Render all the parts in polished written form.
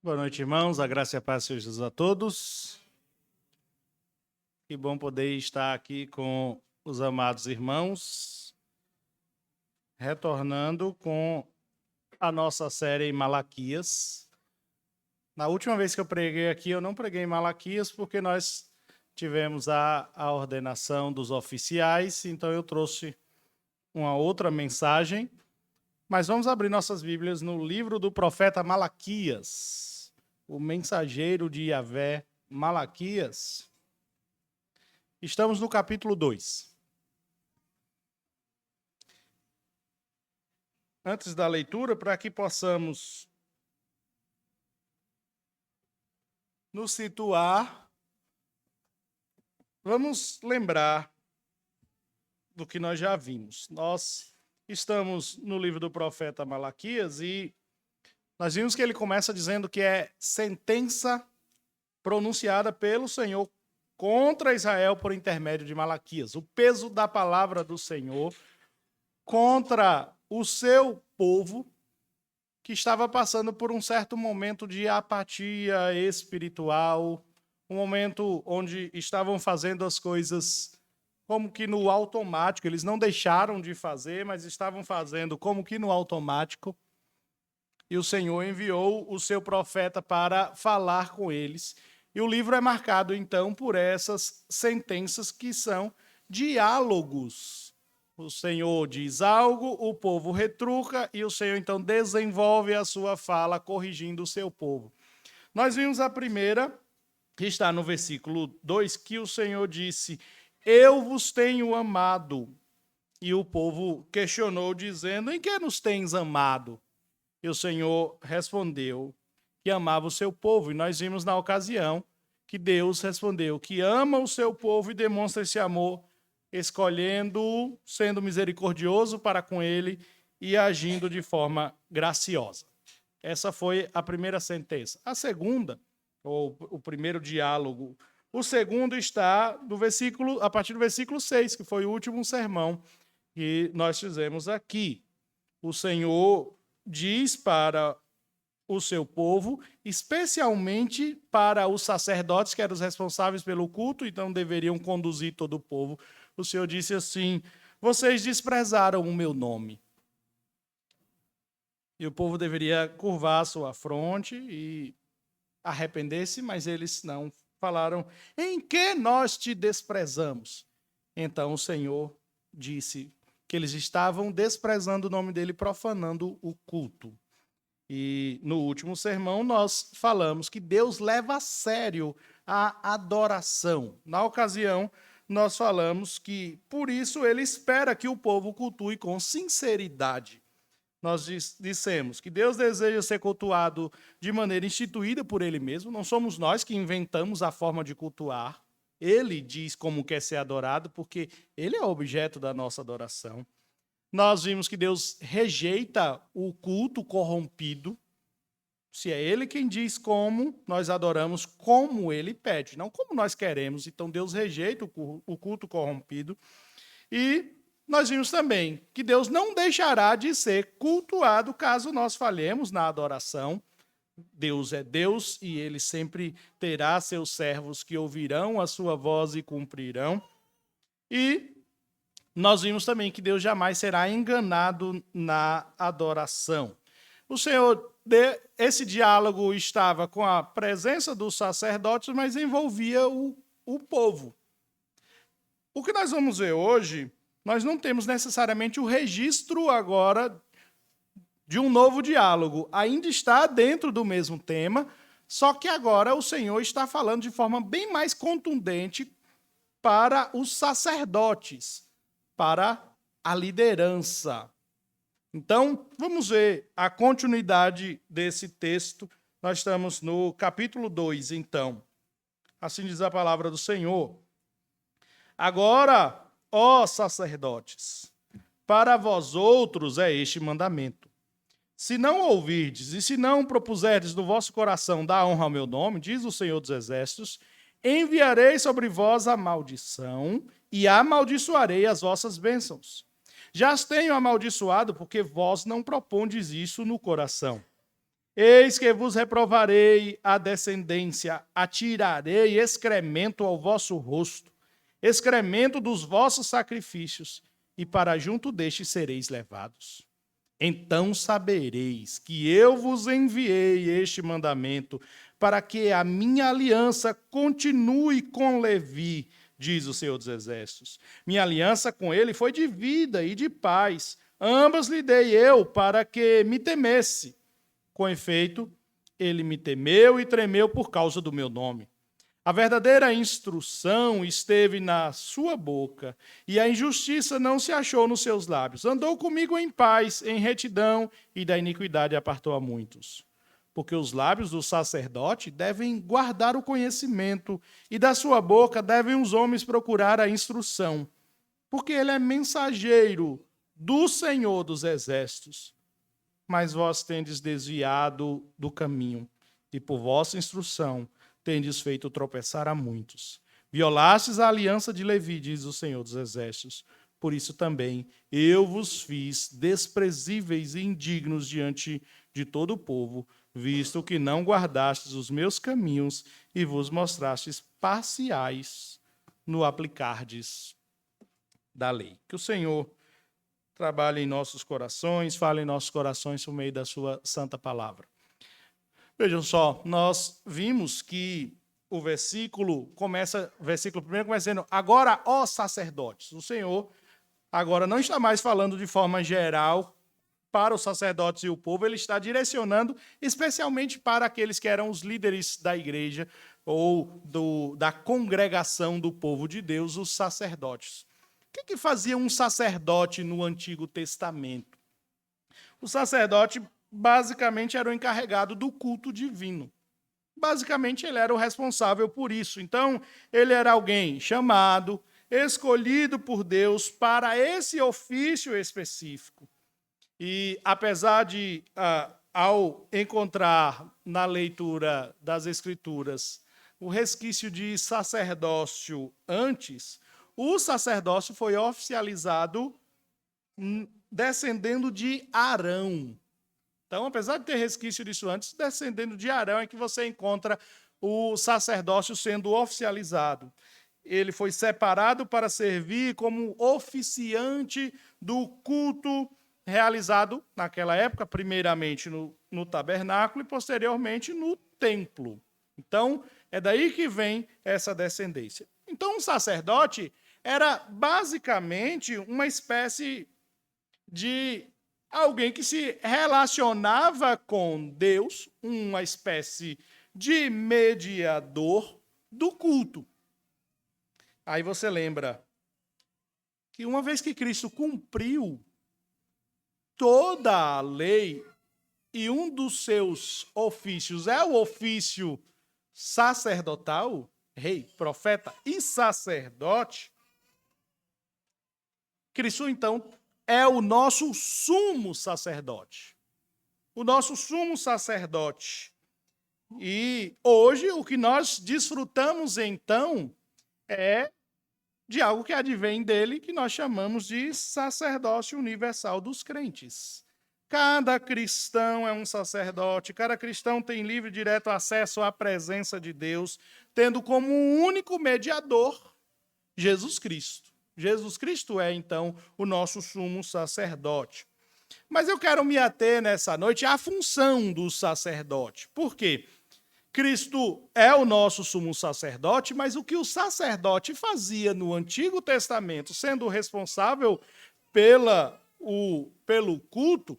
Boa noite, irmãos. A graça e a paz sejam Jesus a todos. Que bom poder estar aqui com os amados irmãos, retornando com a nossa série em Malaquias. Na última vez que eu preguei aqui, eu não preguei em Malaquias porque nós tivemos a ordenação dos oficiais, então eu trouxe uma outra mensagem. Mas vamos abrir nossas Bíblias no livro do profeta Malaquias, o mensageiro de Yahvé, Malaquias. Estamos no capítulo 2. Antes da leitura, para que possamos nos situar, vamos lembrar do que nós já vimos. Nós estamos no livro do profeta Malaquias e nós vimos que ele começa dizendo que é sentença pronunciada pelo Senhor contra Israel por intermédio de Malaquias. O peso da palavra do Senhor contra o seu povo que estava passando por um certo momento de apatia espiritual, um momento onde estavam fazendo as coisas como que no automático. Eles não deixaram de fazer, mas estavam fazendo como que no automático. E o Senhor enviou o seu profeta para falar com eles. E o livro é marcado, então, por essas sentenças que são diálogos. O Senhor diz algo, o povo retruca, e o Senhor, então, desenvolve a sua fala, corrigindo o seu povo. Nós vimos a primeira, que está no versículo 2, que o Senhor disse: eu vos tenho amado. E o povo questionou, dizendo: em que nos tens amado? E o Senhor respondeu que amava o seu povo. E nós vimos na ocasião que Deus respondeu que ama o seu povo e demonstra esse amor escolhendo-o, sendo misericordioso para com ele e agindo de forma graciosa. Essa foi a primeira sentença. A segunda, ou o primeiro diálogo, o segundo está no versículo, a partir do versículo 6, que foi o último sermão que nós fizemos aqui. O Senhor diz para o seu povo, especialmente para os sacerdotes, que eram os responsáveis pelo culto, então deveriam conduzir todo o povo. O Senhor disse assim: vocês desprezaram o meu nome. E o povo deveria curvar a sua fronte e arrepender-se, mas eles não falaram: em que nós te desprezamos? Então o Senhor disse que eles estavam desprezando o nome dele, profanando o culto. E no último sermão nós falamos que Deus leva a sério a adoração. Na ocasião, nós falamos que, por isso, ele espera que o povo cultue com sinceridade. Nós dissemos que Deus deseja ser cultuado de maneira instituída por ele mesmo. Não somos nós que inventamos a forma de cultuar. Ele diz como quer ser adorado, porque ele é o objeto da nossa adoração. Nós vimos que Deus rejeita o culto corrompido. Se é ele quem diz como, nós adoramos como ele pede, não como nós queremos. Então Deus rejeita o culto corrompido. E nós vimos também que Deus não deixará de ser cultuado caso nós falhemos na adoração. Deus é Deus e ele sempre terá seus servos que ouvirão a sua voz e cumprirão. E nós vimos também que Deus jamais será enganado na adoração. O Senhor, esse diálogo estava com a presença dos sacerdotes, mas envolvia o povo. O que nós vamos ver hoje, nós não temos necessariamente o registro agora de um novo diálogo. Ainda está dentro do mesmo tema, só que agora o Senhor está falando de forma bem mais contundente para os sacerdotes, para a liderança. Então, vamos ver a continuidade desse texto. Nós estamos no capítulo 2, então. Assim diz a palavra do Senhor. Agora, ó sacerdotes, para vós outros é este mandamento. Se não ouvirdes e se não propuserdes no vosso coração dar honra ao meu nome, diz o Senhor dos Exércitos, enviarei sobre vós a maldição e amaldiçoarei as vossas bênçãos. Já as tenho amaldiçoado, porque vós não propondes isso no coração. Eis que vos reprovarei a descendência, atirarei excremento ao vosso rosto, excremento dos vossos sacrifícios, e para junto destes sereis levados. Então sabereis que eu vos enviei este mandamento, para que a minha aliança continue com Levi, diz o Senhor dos Exércitos. Minha aliança com ele foi de vida e de paz. Ambas lhe dei eu, para que me temesse. Com efeito, ele me temeu e tremeu por causa do meu nome. A verdadeira instrução esteve na sua boca, e a injustiça não se achou nos seus lábios. Andou comigo em paz, em retidão, e da iniquidade apartou a muitos. Porque os lábios do sacerdote devem guardar o conhecimento, e da sua boca devem os homens procurar a instrução. Porque ele é mensageiro do Senhor dos Exércitos. Mas vós tendes desviado do caminho, e por vossa instrução tendes feito tropeçar a muitos. Violastes a aliança de Levi, diz o Senhor dos Exércitos. Por isso também eu vos fiz desprezíveis e indignos diante de todo o povo, visto que não guardastes os meus caminhos e vos mostrastes parciais no aplicardes da lei. Que o Senhor trabalhe em nossos corações, fale em nossos corações por meio da sua santa palavra. Vejam só, nós vimos que o versículo primeiro começa dizendo, agora, ó sacerdotes, o Senhor agora não está mais falando de forma geral para os sacerdotes e o povo, ele está direcionando especialmente para aqueles que eram os líderes da igreja ou da congregação do povo de Deus, os sacerdotes. O que fazia um sacerdote no Antigo Testamento? O sacerdote basicamente era o encarregado do culto divino. Basicamente, ele era o responsável por isso. Então, ele era alguém chamado, escolhido por Deus para esse ofício específico. E, apesar de, ao encontrar na leitura das Escrituras o resquício de sacerdócio antes, o sacerdócio foi oficializado descendendo de Arão. Então, apesar de ter resquício disso antes, descendendo de Arão é que você encontra o sacerdócio sendo oficializado. Ele foi separado para servir como oficiante do culto realizado naquela época, primeiramente no tabernáculo e posteriormente no templo. Então, é daí que vem essa descendência. Então, um sacerdote era basicamente uma espécie de alguém que se relacionava com Deus, uma espécie de mediador do culto. Aí você lembra que uma vez que Cristo cumpriu toda a lei, e um dos seus ofícios é o ofício sacerdotal, rei, profeta e sacerdote, Cristo, então, é o nosso sumo sacerdote. O nosso sumo sacerdote. E hoje o que nós desfrutamos, então, é de algo que advém dele, que nós chamamos de sacerdócio universal dos crentes. Cada cristão é um sacerdote, cada cristão tem livre e direto acesso à presença de Deus, tendo como único mediador Jesus Cristo. Jesus Cristo é, então, o nosso sumo sacerdote. Mas eu quero me ater nessa noite à função do sacerdote. Por quê? Cristo é o nosso sumo sacerdote, mas o que o sacerdote fazia no Antigo Testamento, sendo responsável pelo culto,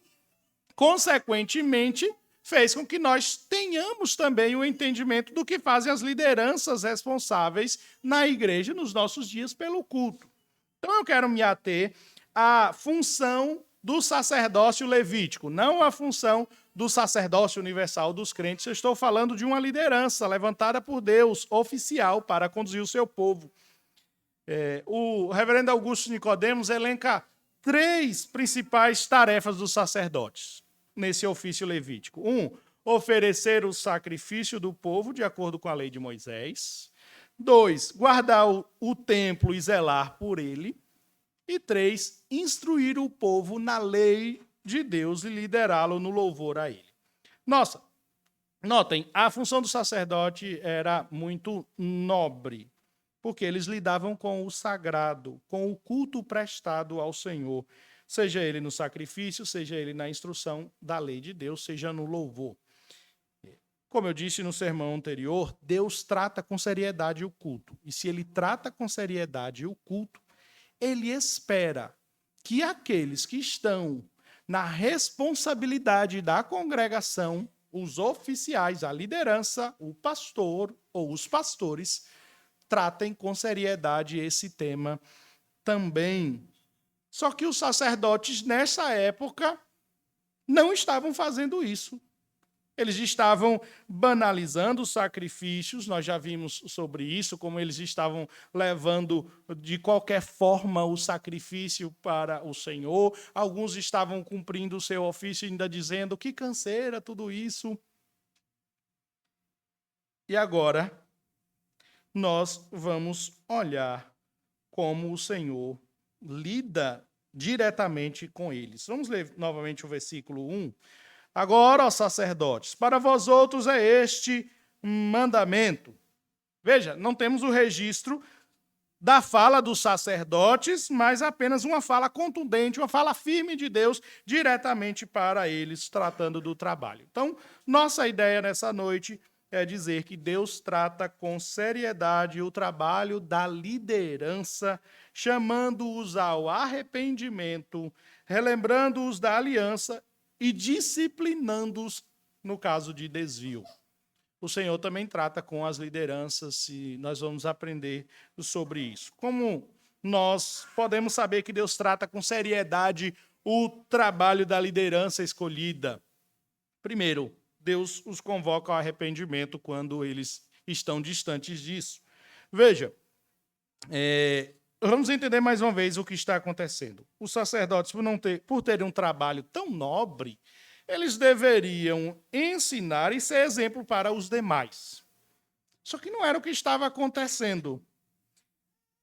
consequentemente, fez com que nós tenhamos também o entendimento do que fazem as lideranças responsáveis na igreja nos nossos dias pelo culto. Então, eu quero me ater à função do sacerdócio levítico, não à função do sacerdócio universal dos crentes. Eu estou falando de uma liderança levantada por Deus, oficial, para conduzir o seu povo. O reverendo Augusto Nicodemos elenca 3 principais tarefas dos sacerdotes nesse ofício levítico. 1, oferecer o sacrifício do povo de acordo com a lei de Moisés. 2, guardar o templo e zelar por ele. E 3, instruir o povo na lei de Deus e liderá-lo no louvor a ele. Nossa, Notem, a função do sacerdote era muito nobre, porque eles lidavam com o sagrado, com o culto prestado ao Senhor, seja ele no sacrifício, seja ele na instrução da lei de Deus, seja no louvor. Como eu disse no sermão anterior, Deus trata com seriedade o culto. E se ele trata com seriedade o culto, ele espera que aqueles que estão na responsabilidade da congregação, os oficiais, a liderança, o pastor ou os pastores, tratem com seriedade esse tema também. Só que os sacerdotes, nessa época, não estavam fazendo isso. Eles estavam banalizando os sacrifícios, nós já vimos sobre isso, como eles estavam levando de qualquer forma o sacrifício para o Senhor. Alguns estavam cumprindo o seu ofício, ainda dizendo que canseira tudo isso. E agora, nós vamos olhar como o Senhor lida diretamente com eles. Vamos ler novamente o versículo 1. Agora, ó sacerdotes, para vós outros é este mandamento. Veja, não temos o registro da fala dos sacerdotes, mas apenas uma fala contundente, uma fala firme de Deus diretamente para eles, tratando do trabalho. Então, nossa ideia nessa noite é dizer que Deus trata com seriedade o trabalho da liderança, chamando-os ao arrependimento, relembrando-os da aliança e disciplinando-os no caso de desvio. O Senhor também trata com as lideranças e nós vamos aprender sobre isso. Como nós podemos saber que Deus trata com seriedade o trabalho da liderança escolhida? Primeiro, Deus os convoca ao arrependimento quando eles estão distantes disso. Veja, vamos entender mais uma vez o que está acontecendo. Os sacerdotes, por terem um trabalho tão nobre, eles deveriam ensinar e ser exemplo para os demais. Só que não era o que estava acontecendo.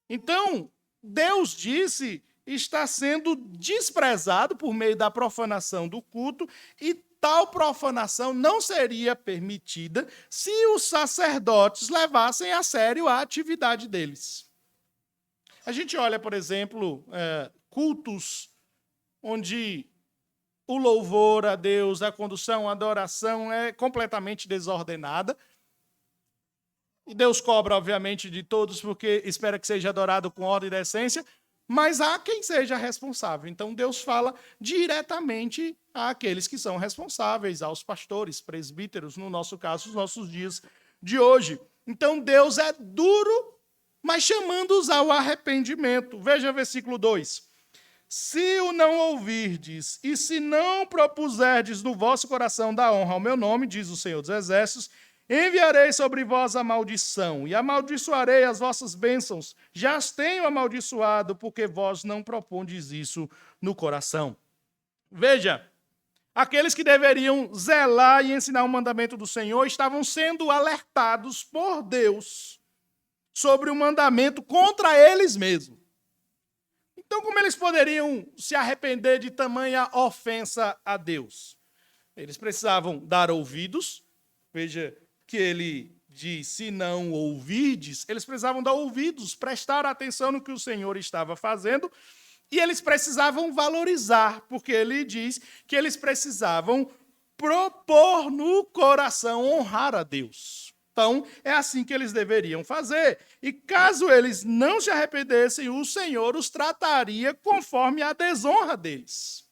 Então, Deus disse está sendo desprezado por meio da profanação do culto e tal profanação não seria permitida se os sacerdotes levassem a sério a atividade deles. A gente olha, por exemplo, cultos onde o louvor a Deus, a condução, a adoração é completamente desordenada. E Deus cobra, obviamente, de todos, porque espera que seja adorado com ordem e decência, mas há quem seja responsável. Então, Deus fala diretamente àqueles que são responsáveis, aos pastores, presbíteros, no nosso caso, os nossos dias de hoje. Então, Deus é duro, mas chamando-os ao arrependimento. Veja o versículo 2. Se o não ouvirdes, e se não propuserdes no vosso coração dar honra ao meu nome, diz o Senhor dos Exércitos, enviarei sobre vós a maldição, e amaldiçoarei as vossas bênçãos. Já as tenho amaldiçoado, porque vós não propondes isso no coração. Veja, aqueles que deveriam zelar e ensinar o mandamento do Senhor estavam sendo alertados por Deus sobre o mandamento contra eles mesmos. Então, como eles poderiam se arrepender de tamanha ofensa a Deus? Eles precisavam dar ouvidos. Veja que ele diz, se não ouvirdes, eles precisavam dar ouvidos, prestar atenção no que o Senhor estava fazendo, e eles precisavam valorizar, porque ele diz que eles precisavam propor no coração honrar a Deus. Então, é assim que eles deveriam fazer. E caso eles não se arrependessem, o Senhor os trataria conforme a desonra deles.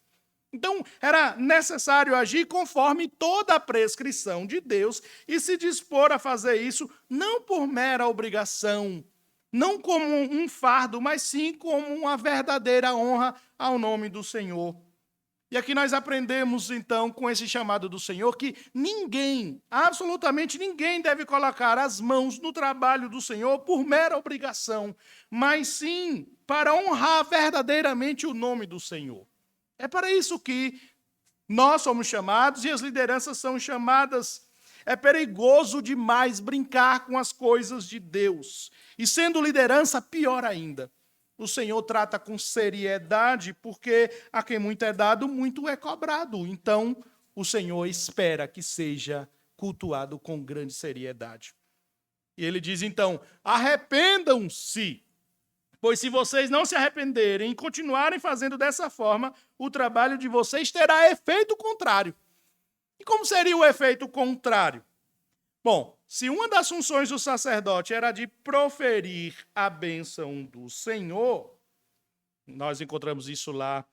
Então, era necessário agir conforme toda a prescrição de Deus e se dispor a fazer isso não por mera obrigação, não como um fardo, mas sim como uma verdadeira honra ao nome do Senhor. E aqui nós aprendemos, então, com esse chamado do Senhor, que ninguém, absolutamente ninguém, deve colocar as mãos no trabalho do Senhor por mera obrigação, mas sim para honrar verdadeiramente o nome do Senhor. É para isso que nós somos chamados e as lideranças são chamadas. É perigoso demais brincar com as coisas de Deus. E sendo liderança, pior ainda. O Senhor trata com seriedade, porque a quem muito é dado, muito é cobrado. Então, o Senhor espera que seja cultuado com grande seriedade. E ele diz então: arrependam-se, pois se vocês não se arrependerem e continuarem fazendo dessa forma, o trabalho de vocês terá efeito contrário. E como seria o efeito contrário? Bom, se uma das funções do sacerdote era de proferir a bênção do Senhor, nós encontramos isso lá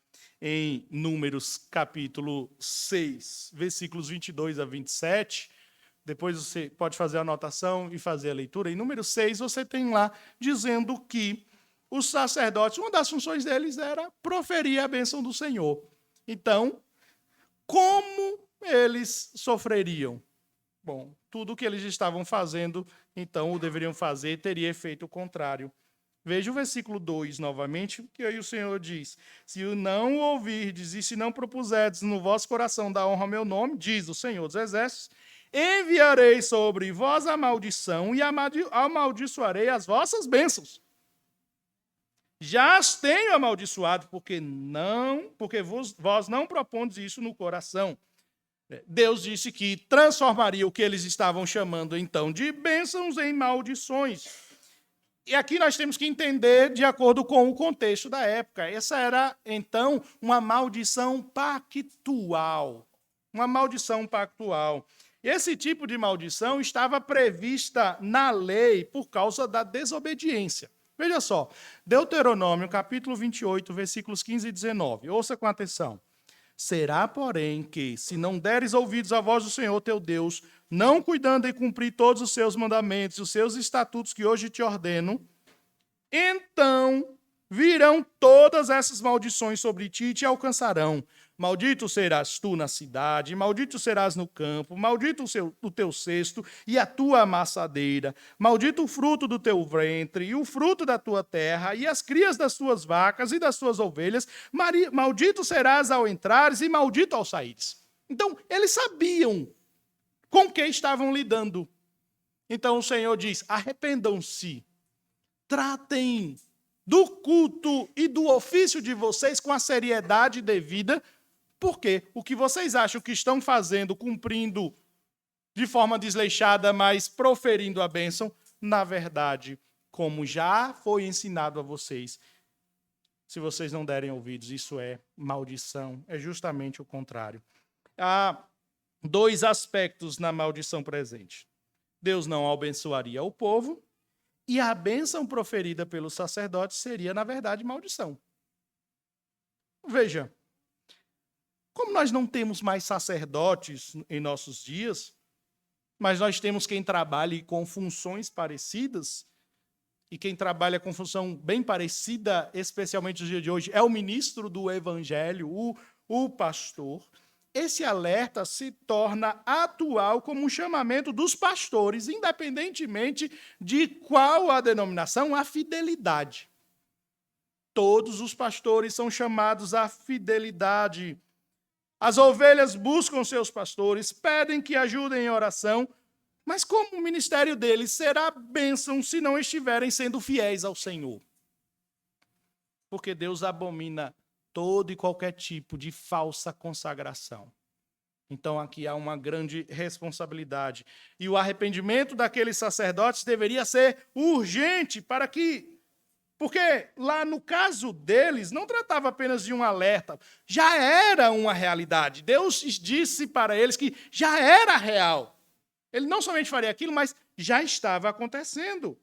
em Números capítulo 6, versículos 22 a 27. Depois você pode fazer a anotação e fazer a leitura. Em Número 6, você tem lá dizendo que os sacerdotes, uma das funções deles era proferir a bênção do Senhor. Então, como eles sofreriam? Bom, tudo o que eles estavam fazendo, então, o deveriam fazer, teria efeito contrário. Veja o versículo 2 novamente, que aí o Senhor diz: se não ouvirdes e se não propuserdes no vosso coração dar honra ao meu nome, diz o Senhor dos Exércitos, enviarei sobre vós a maldição e amaldiçoarei as vossas bênçãos. Já as tenho amaldiçoado, porque vós não propondes isso no coração. Deus disse que transformaria o que eles estavam chamando, então, de bênçãos em maldições. E aqui nós temos que entender de acordo com o contexto da época. Essa era, então, uma maldição pactual. Uma maldição pactual. Esse tipo de maldição estava prevista na lei por causa da desobediência. Veja só, Deuteronômio, capítulo 28, versículos 15 e 19. Ouça com atenção. Será, porém, que, se não deres ouvidos à voz do Senhor teu Deus, não cuidando em cumprir todos os seus mandamentos e os seus estatutos que hoje te ordeno, então virão todas essas maldições sobre ti e te alcançarão. Maldito serás tu na cidade, maldito serás no campo, maldito o teu cesto e a tua amassadeira, maldito o fruto do teu ventre e o fruto da tua terra e as crias das tuas vacas e das tuas ovelhas, maldito serás ao entrares e maldito ao saíres. Então, eles sabiam com que estavam lidando. Então o Senhor diz: arrependam-se, tratem do culto e do ofício de vocês com a seriedade devida, porque o que vocês acham que estão fazendo, cumprindo de forma desleixada, mas proferindo a bênção, na verdade, como já foi ensinado a vocês, se vocês não derem ouvidos, isso é maldição, é justamente o contrário. Há dois aspectos na maldição presente. Deus não abençoaria o povo, e a bênção proferida pelos sacerdotes seria, na verdade, maldição. Veja, como nós não temos mais sacerdotes em nossos dias, mas nós temos quem trabalhe com funções parecidas, e quem trabalha com função bem parecida, especialmente no dia de hoje, é o ministro do Evangelho, o pastor. Esse alerta se torna atual como um chamamento dos pastores, independentemente de qual a denominação, a fidelidade. Todos os pastores são chamados à fidelidade. As ovelhas buscam seus pastores, pedem que ajudem em oração, mas como o ministério deles será bênção se não estiverem sendo fiéis ao Senhor? Porque Deus abomina todo e qualquer tipo de falsa consagração. Então aqui há uma grande responsabilidade. E o arrependimento daqueles sacerdotes deveria ser urgente porque lá no caso deles não tratava apenas de um alerta, já era uma realidade. Deus disse para eles que já era real. Ele não somente faria aquilo, mas já estava acontecendo.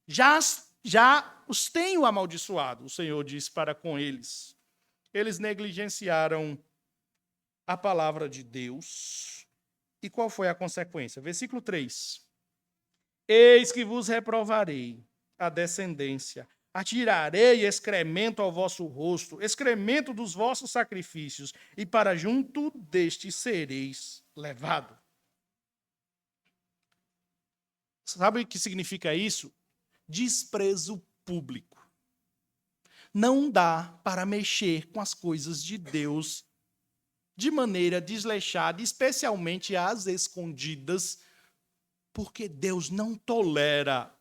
Já os tenho amaldiçoado, o Senhor disse para com eles. Eles negligenciaram a palavra de Deus. E qual foi a consequência? Versículo 3. Eis que vos reprovarei a descendência, atirarei excremento ao vosso rosto, excremento dos vossos sacrifícios, e para junto deste sereis levado. Sabe o que significa isso? Desprezo público. Não dá para mexer com as coisas de Deus de maneira desleixada, especialmente às escondidas, porque Deus não tolera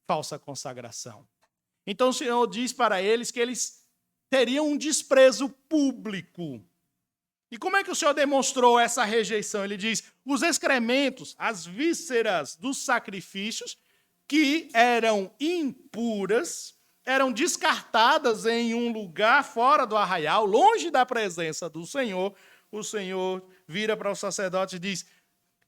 falsa consagração. Então o Senhor diz para eles que eles teriam um desprezo público. E como é que o Senhor demonstrou essa rejeição? Ele diz, os excrementos, as vísceras dos sacrifícios, que eram impuras, eram descartadas em um lugar fora do arraial, longe da presença do Senhor. O Senhor vira para os sacerdotes e diz,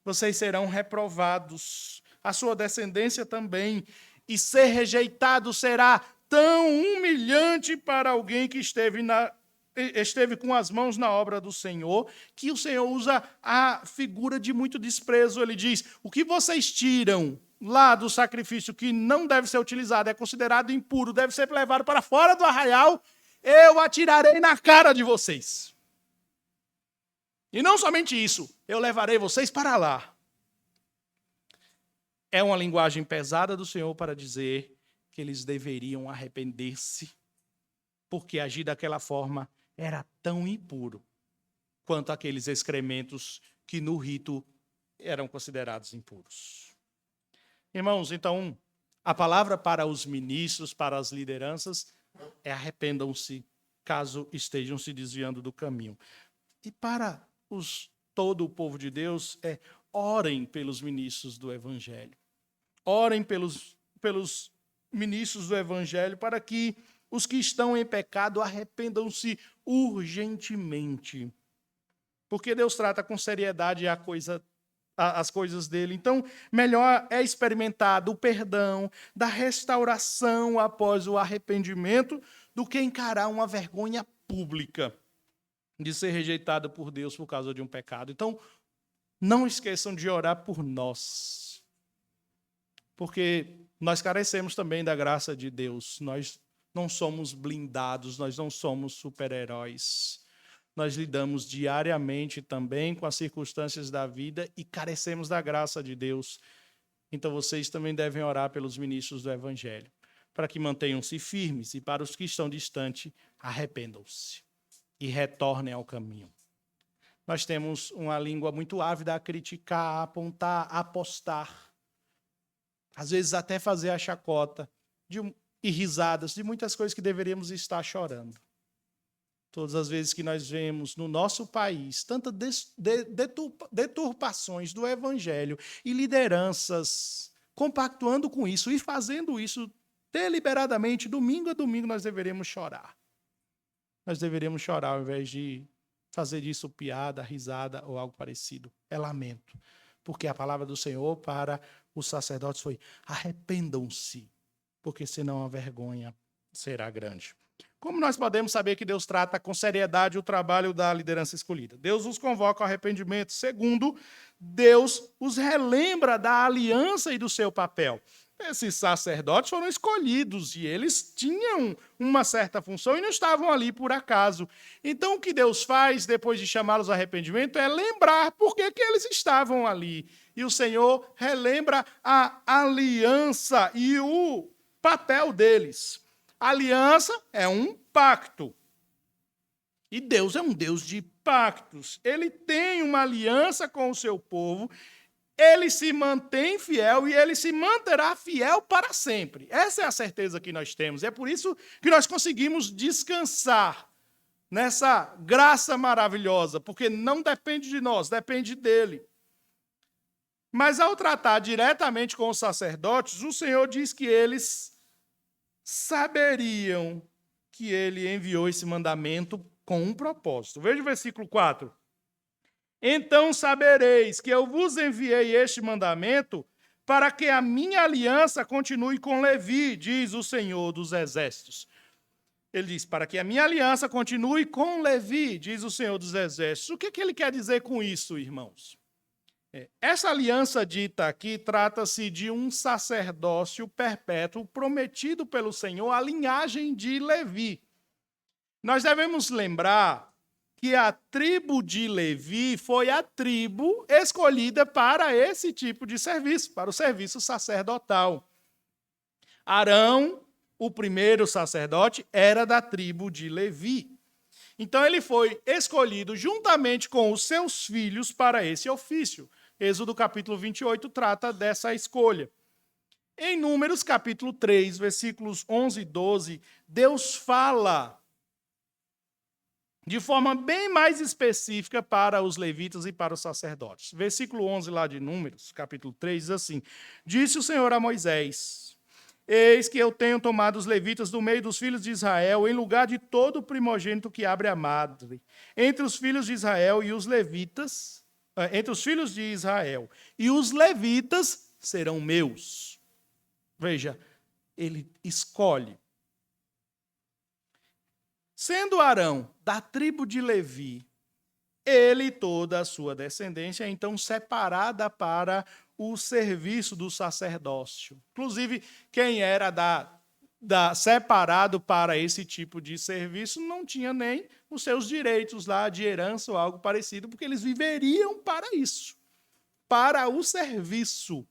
vocês serão reprovados, a sua descendência também, e ser rejeitado será tão humilhante para alguém que esteve com as mãos na obra do Senhor, que o Senhor usa a figura de muito desprezo. Ele diz, o que vocês tiram lá do sacrifício que não deve ser utilizado, é considerado impuro, deve ser levado para fora do arraial, eu atirarei na cara de vocês. E não somente isso, eu levarei vocês para lá. É uma linguagem pesada do Senhor para dizer que eles deveriam arrepender-se, porque agir daquela forma era tão impuro quanto aqueles excrementos que no rito eram considerados impuros. Irmãos, então, a palavra para os ministros, para as lideranças, é arrependam-se, caso estejam se desviando do caminho. E para todo o povo de Deus, orem pelos ministros do Evangelho. Orem pelos ministros do Evangelho para que os que estão em pecado arrependam-se urgentemente. Porque Deus trata com seriedade as coisas dele. Então, melhor é experimentar do perdão, da restauração após o arrependimento, do que encarar uma vergonha pública de ser rejeitado por Deus por causa de um pecado. Então, não esqueçam de orar por nós, porque nós carecemos também da graça de Deus. Nós não somos blindados, nós não somos super-heróis. Nós lidamos diariamente também com as circunstâncias da vida e carecemos da graça de Deus. Então, vocês também devem orar pelos ministros do Evangelho, para que mantenham-se firmes e para os que estão distantes, arrependam-se e retornem ao caminho. Nós temos uma língua muito ávida a criticar, a apontar, a apostar. Às vezes até fazer a chacota e risadas de muitas coisas que deveríamos estar chorando. Todas as vezes que nós vemos no nosso país tantas deturpações do Evangelho e lideranças compactuando com isso e fazendo isso deliberadamente, domingo a domingo, nós deveríamos chorar. Nós deveríamos chorar ao invés de fazer disso piada, risada ou algo parecido. É lamento. Porque a palavra do Senhor para os sacerdotes foi: arrependam-se, porque senão a vergonha será grande. Como nós podemos saber que Deus trata com seriedade o trabalho da liderança escolhida? Deus os convoca ao arrependimento. Segundo, Deus os relembra da aliança e do seu papel. Esses sacerdotes foram escolhidos e eles tinham uma certa função e não estavam ali por acaso. Então, o que Deus faz depois de chamá-los ao arrependimento é lembrar por que eles estavam ali. E o Senhor relembra a aliança e o papel deles. A aliança é um pacto. E Deus é um Deus de pactos. Ele tem uma aliança com o seu povo. Ele se mantém fiel e ele se manterá fiel para sempre. Essa é a certeza que nós temos. É por isso que nós conseguimos descansar nessa graça maravilhosa, porque não depende de nós, depende dele. Mas ao tratar diretamente com os sacerdotes, o Senhor diz que eles saberiam que ele enviou esse mandamento com um propósito. Veja o versículo 4. Então sabereis que eu vos enviei este mandamento para que a minha aliança continue com Levi, diz o Senhor dos Exércitos. Ele diz, para que a minha aliança continue com Levi, diz o Senhor dos Exércitos. O que ele quer dizer com isso, irmãos? Essa aliança dita aqui trata-se de um sacerdócio perpétuo prometido pelo Senhor à linhagem de Levi. Nós devemos lembrar que a tribo de Levi foi a tribo escolhida para esse tipo de serviço, para o serviço sacerdotal. Arão, o primeiro sacerdote, era da tribo de Levi. Então ele foi escolhido juntamente com os seus filhos para esse ofício. Êxodo capítulo 28 trata dessa escolha. Em Números capítulo 3, versículos 11 e 12, Deus fala de forma bem mais específica para os levitas e para os sacerdotes. Versículo 11 lá de Números, capítulo 3, diz assim: Disse o Senhor a Moisés: Eis que eu tenho tomado os levitas do meio dos filhos de Israel, em lugar de todo primogênito que abre a madre, entre os filhos de Israel e os levitas, entre os filhos de Israel, e os levitas serão meus. Veja, ele escolhe. Sendo Arão da tribo de Levi, ele e toda a sua descendência, então separada para o serviço do sacerdócio. Inclusive, quem era separado para esse tipo de serviço não tinha nem os seus direitos lá de herança ou algo parecido, porque eles viveriam para isso, para o serviço.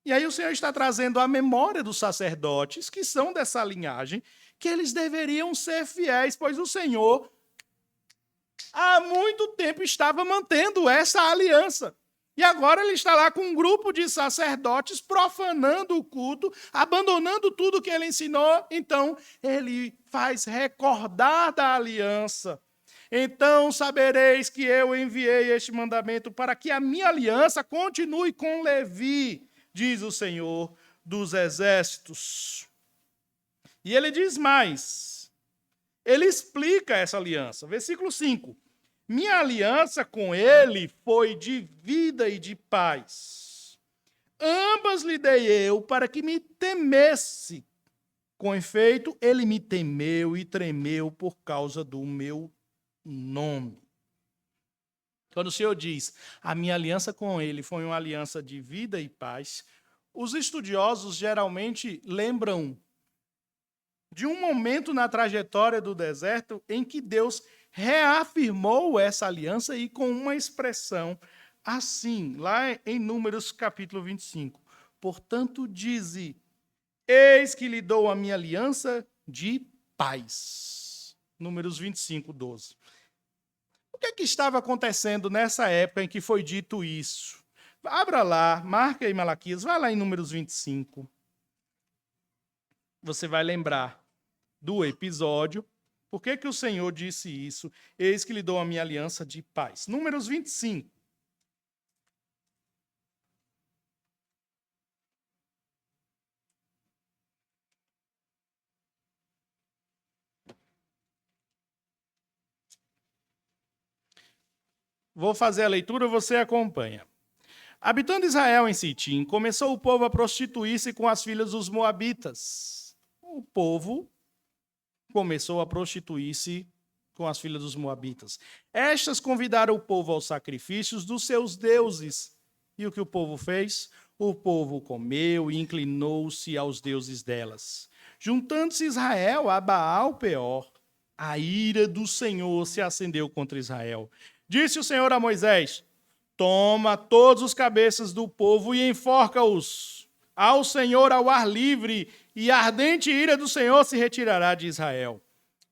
E aí o Senhor está trazendo a memória dos sacerdotes, que são dessa linhagem, que eles deveriam ser fiéis, pois o Senhor há muito tempo estava mantendo essa aliança. E agora ele está lá com um grupo de sacerdotes profanando o culto, abandonando tudo que ele ensinou. Então, ele faz recordar da aliança. Então sabereis que eu enviei este mandamento para que a minha aliança continue com Levi, diz o Senhor dos Exércitos. E ele diz mais. Ele explica essa aliança. Versículo 5. Minha aliança com ele foi de vida e de paz. Ambas lhe dei eu para que me temesse. Com efeito, ele me temeu e tremeu por causa do meu nome. Quando o Senhor diz, a minha aliança com ele foi uma aliança de vida e paz, os estudiosos geralmente lembram de um momento na trajetória do deserto em que Deus reafirmou essa aliança e com uma expressão assim, lá em Números capítulo 25. Portanto, dize, eis que lhe dou a minha aliança de paz. Números 25, 12. O que estava acontecendo nessa época em que foi dito isso? Abra lá, marca aí Malaquias, vai lá em Números 25. Você vai lembrar do episódio. Por que o Senhor disse isso? Eis que lhe dou a minha aliança de paz. Números 25. Vou fazer a leitura, você acompanha. Habitando Israel em Sitim, começou o povo a prostituir-se com as filhas dos moabitas. O povo começou a prostituir-se com as filhas dos moabitas. Estas convidaram o povo aos sacrifícios dos seus deuses. E o que o povo fez? O povo comeu e inclinou-se aos deuses delas. Juntando-se Israel a Baal-Peor, a ira do Senhor se acendeu contra Israel. Disse o Senhor a Moisés, toma todos os cabeças do povo e enforca-os ao Senhor ao ar livre, e a ardente ira do Senhor se retirará de Israel.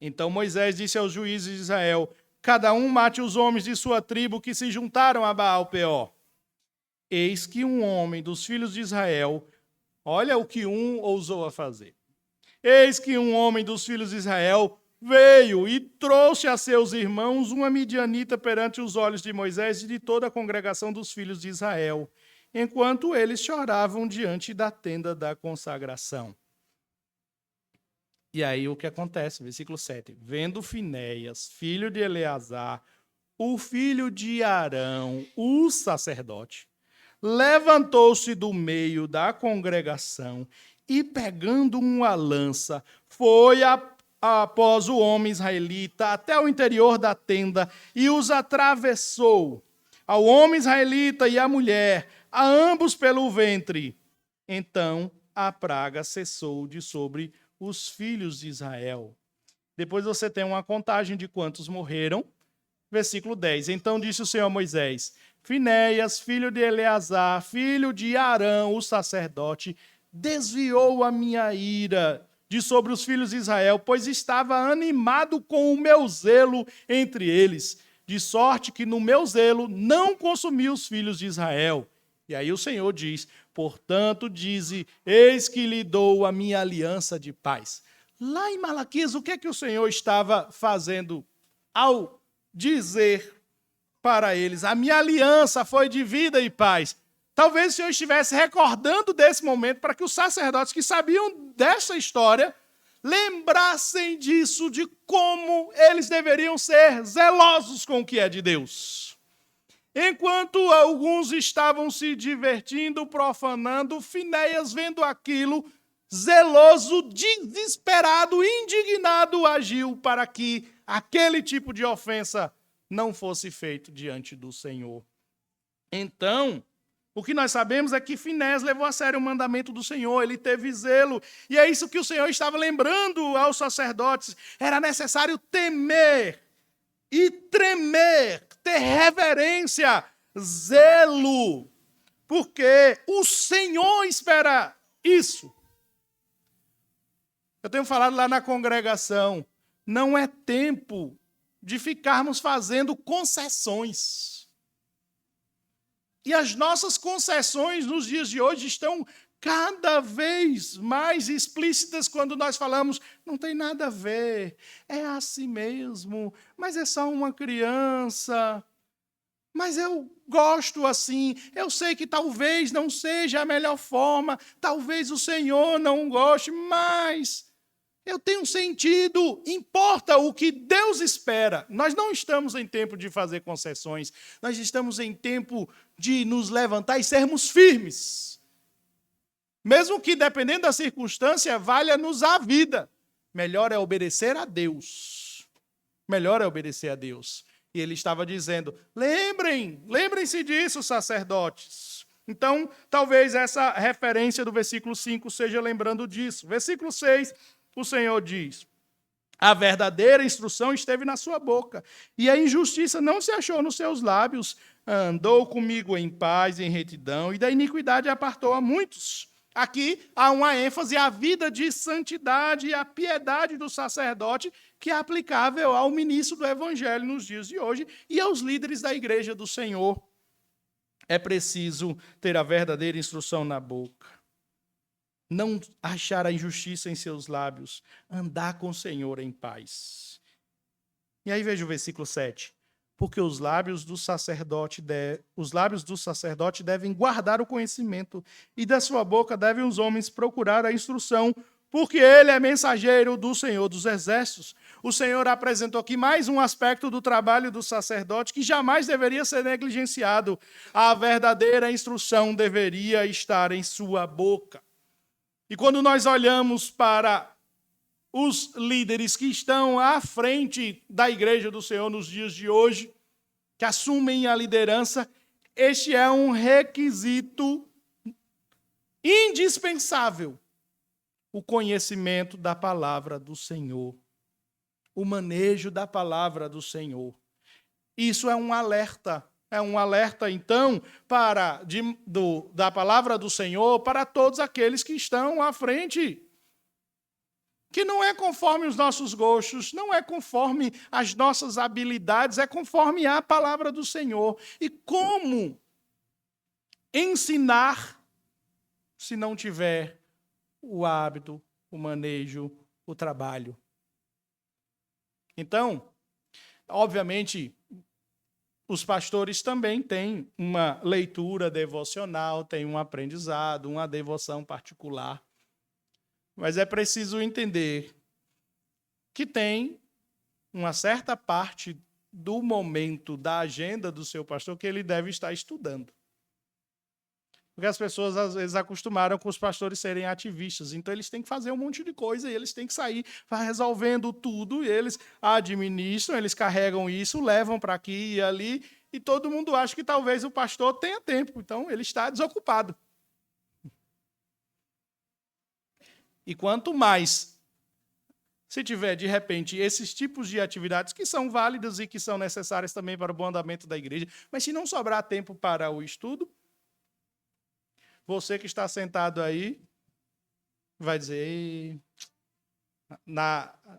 Então Moisés disse aos juízes de Israel, cada um mate os homens de sua tribo que se juntaram a Baal-Peor. Eis que um homem dos filhos de Israel, olha o que um ousou a fazer. Eis que um homem dos filhos de Israel veio e trouxe a seus irmãos uma midianita perante os olhos de Moisés e de toda a congregação dos filhos de Israel, enquanto eles choravam diante da tenda da consagração. E aí o que acontece? Versículo 7. Vendo Finéias, filho de Eleazar, o filho de Arão, o sacerdote, levantou-se do meio da congregação e, pegando uma lança, foi após o homem israelita até o interior da tenda e os atravessou, ao homem israelita e à mulher, a ambos pelo ventre. Então a praga cessou de sobre os filhos de Israel. Depois você tem uma contagem de quantos morreram. Versículo 10. Então disse o Senhor a Moisés, Finéias, filho de Eleazar, filho de Arão, o sacerdote, desviou a minha ira de sobre os filhos de Israel, pois estava animado com o meu zelo entre eles, de sorte que no meu zelo não consumi os filhos de Israel. E aí o Senhor diz, portanto, dize, eis que lhe dou a minha aliança de paz. Lá em Malaquias, o que é que o Senhor estava fazendo ao dizer para eles: a minha aliança foi de vida e paz? Talvez o Senhor estivesse recordando desse momento para que os sacerdotes que sabiam dessa história lembrassem disso, de como eles deveriam ser zelosos com o que é de Deus. Enquanto alguns estavam se divertindo, profanando, Finéias, vendo aquilo, zeloso, desesperado, indignado, agiu para que aquele tipo de ofensa não fosse feito diante do Senhor. Então, o que nós sabemos é que Finéias levou a sério o mandamento do Senhor, ele teve zelo, e é isso que o Senhor estava lembrando aos sacerdotes. Era necessário temer e tremer, ter reverência, zelo, porque o Senhor espera isso. Eu tenho falado lá na congregação, não é tempo de ficarmos fazendo concessões. E as nossas concessões nos dias de hoje estão cada vez mais explícitas quando nós falamos: não tem nada a ver, é assim mesmo, mas é só uma criança, mas eu gosto assim, eu sei que talvez não seja a melhor forma, talvez o Senhor não goste, mas eu tenho sentido, importa o que Deus espera. Nós não estamos em tempo de fazer concessões, nós estamos em tempo de nos levantar e sermos firmes. Mesmo que, dependendo da circunstância, valha-nos a vida. Melhor é obedecer a Deus. Melhor é obedecer a Deus. E ele estava dizendo: lembrem-se disso, sacerdotes. Então, talvez essa referência do versículo 5 seja lembrando disso. Versículo 6, o Senhor diz: a verdadeira instrução esteve na sua boca, e a injustiça não se achou nos seus lábios. Andou comigo em paz e em retidão, e da iniquidade apartou a muitos. Aqui há uma ênfase à vida de santidade e à piedade do sacerdote, que é aplicável ao ministro do Evangelho nos dias de hoje e aos líderes da igreja do Senhor. É preciso ter a verdadeira instrução na boca, não achar a injustiça em seus lábios, andar com o Senhor em paz. E aí veja o versículo 7. Porque os lábios do sacerdote devem guardar o conhecimento, e da sua boca devem os homens procurar a instrução, porque ele é mensageiro do Senhor dos Exércitos. O Senhor apresentou aqui mais um aspecto do trabalho do sacerdote que jamais deveria ser negligenciado. A verdadeira instrução deveria estar em sua boca. E quando nós olhamos para os líderes que estão à frente da igreja do Senhor nos dias de hoje, que assumem a liderança, este é um requisito indispensável: o conhecimento da palavra do Senhor, o manejo da palavra do Senhor. Isso é um alerta. É um alerta, então, da palavra do Senhor para todos aqueles que estão à frente. Que não é conforme os nossos gostos, não é conforme as nossas habilidades, é conforme a palavra do Senhor. E como ensinar se não tiver o hábito, o manejo, o trabalho? Então, obviamente, os pastores também têm uma leitura devocional, têm um aprendizado, uma devoção particular. Mas é preciso entender que tem uma certa parte do momento da agenda do seu pastor que ele deve estar estudando. Porque as pessoas, às vezes, acostumaram com os pastores serem ativistas. Então, eles têm que fazer um monte de coisa e eles têm que sair resolvendo tudo. E eles administram, eles carregam isso, levam para aqui e ali. E todo mundo acha que talvez o pastor tenha tempo. Então, ele está desocupado. E quanto mais se tiver, de repente, esses tipos de atividades que são válidas e que são necessárias também para o bom andamento da igreja, mas se não sobrar tempo para o estudo, você que está sentado aí vai dizer...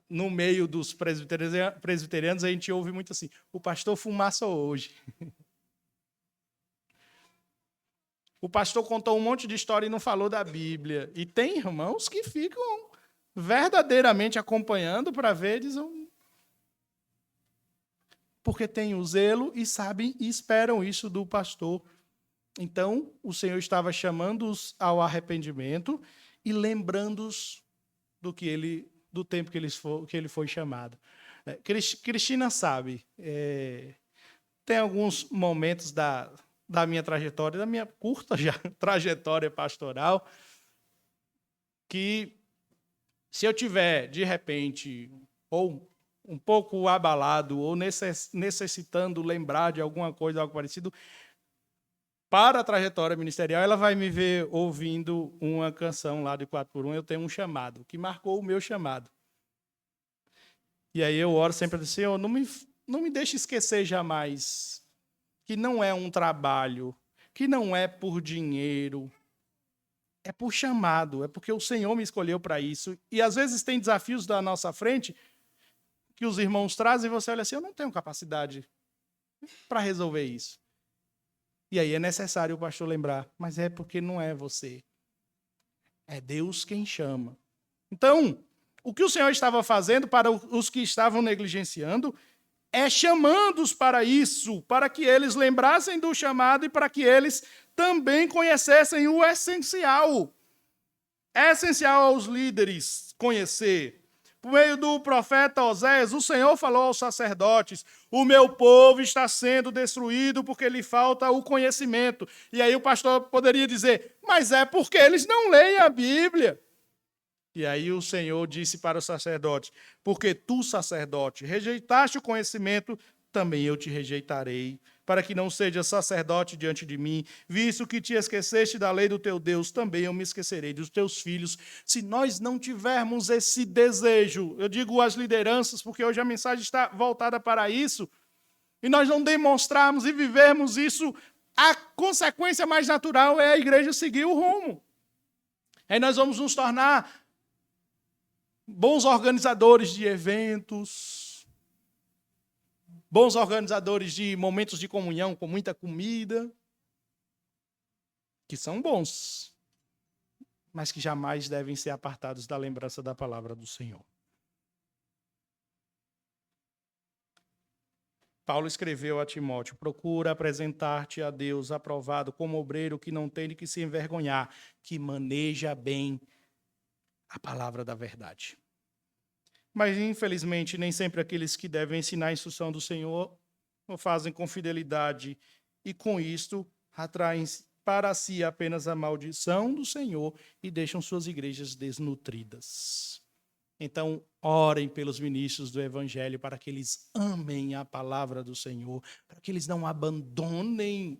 No meio dos presbiterianos, a gente ouve muito assim: o pastor fumaçou hoje. O pastor contou um monte de história e não falou da Bíblia. E tem irmãos que ficam verdadeiramente acompanhando para ver, porque têm o zelo e sabem e esperam isso do pastor. Então, o Senhor estava chamando-os ao arrependimento e lembrando-os do tempo que ele foi chamado. Cristina sabe, tem alguns momentos da minha trajetória, da minha curta já trajetória pastoral, que se eu tiver, de repente, ou um pouco abalado, ou necessitando lembrar de alguma coisa, algo parecido, para a trajetória ministerial, ela vai me ver ouvindo uma canção lá de 4x1, eu tenho um chamado, que marcou o meu chamado. E aí eu oro sempre assim, Senhor, não me deixe esquecer jamais que não é um trabalho, que não é por dinheiro, é por chamado, é porque o Senhor me escolheu para isso. E às vezes tem desafios da nossa frente que os irmãos trazem e você olha assim, eu não tenho capacidade para resolver isso. E aí é necessário o pastor lembrar, mas é porque não é você. É Deus quem chama. Então, o que o Senhor estava fazendo para os que estavam negligenciando é chamando-os para isso, para que eles lembrassem do chamado e para que eles também conhecessem o essencial. É essencial aos líderes conhecer. Por meio do profeta Oséias, o Senhor falou aos sacerdotes, o meu povo está sendo destruído porque lhe falta o conhecimento. E aí o pastor poderia dizer, mas é porque eles não leem a Bíblia. E aí o Senhor disse para os sacerdotes, porque tu, sacerdote, rejeitaste o conhecimento, também eu te rejeitarei, para que não sejas sacerdote diante de mim, visto que te esqueceste da lei do teu Deus, também eu me esquecerei dos teus filhos. Se nós não tivermos esse desejo, eu digo às lideranças, porque hoje a mensagem está voltada para isso, e nós não demonstrarmos e vivermos isso, a consequência mais natural é a igreja seguir o rumo. Aí nós vamos nos tornar bons organizadores de eventos, bons organizadores de momentos de comunhão com muita comida, que são bons, mas que jamais devem ser apartados da lembrança da palavra do Senhor. Paulo escreveu a Timóteo, procura apresentar-te a Deus aprovado como obreiro que não tem de que se envergonhar, que maneja bem a palavra da verdade. Mas, infelizmente, nem sempre aqueles que devem ensinar a instrução do Senhor o fazem com fidelidade e, com isto, atraem para si apenas a maldição do Senhor e deixam suas igrejas desnutridas. Então, orem pelos ministros do Evangelho para que eles amem a palavra do Senhor, para que eles não abandonem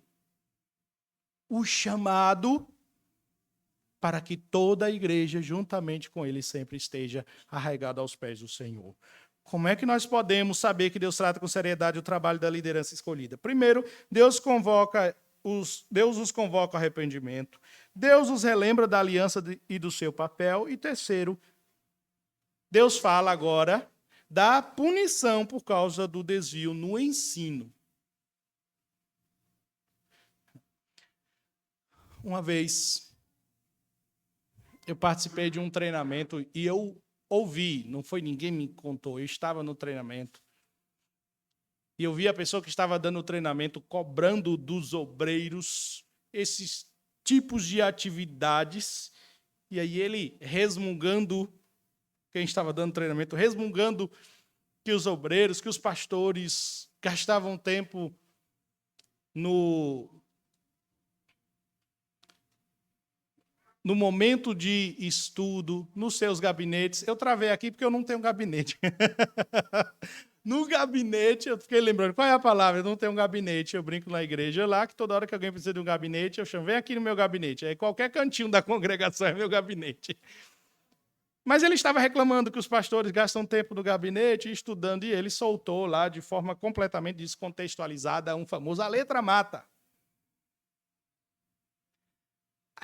o chamado, para que toda a igreja, juntamente com ele, sempre esteja arraigada aos pés do Senhor. Como é que nós podemos saber que Deus trata com seriedade o trabalho da liderança escolhida? Primeiro, Deus os convoca ao arrependimento. Deus os relembra da aliança e do seu papel. E terceiro, Deus fala agora da punição por causa do desvio no ensino. Uma vez eu participei de um treinamento e eu ouvi, não foi ninguém me contou, eu estava no treinamento. E eu vi a pessoa que estava dando o treinamento cobrando dos obreiros esses tipos de atividades. E aí ele resmungando, quem estava dando treinamento, resmungando que os obreiros, que os pastores gastavam tempo no momento de estudo, nos seus gabinetes. Eu travei aqui porque eu não tenho gabinete. No gabinete, eu fiquei lembrando, qual é a palavra? Eu não tenho um gabinete. Eu brinco na igreja lá, que toda hora que alguém precisa de um gabinete, eu chamo, vem aqui no meu gabinete. Aí qualquer cantinho da congregação é meu gabinete. Mas ele estava reclamando que os pastores gastam tempo no gabinete estudando, e ele soltou lá de forma completamente descontextualizada um famoso a letra mata.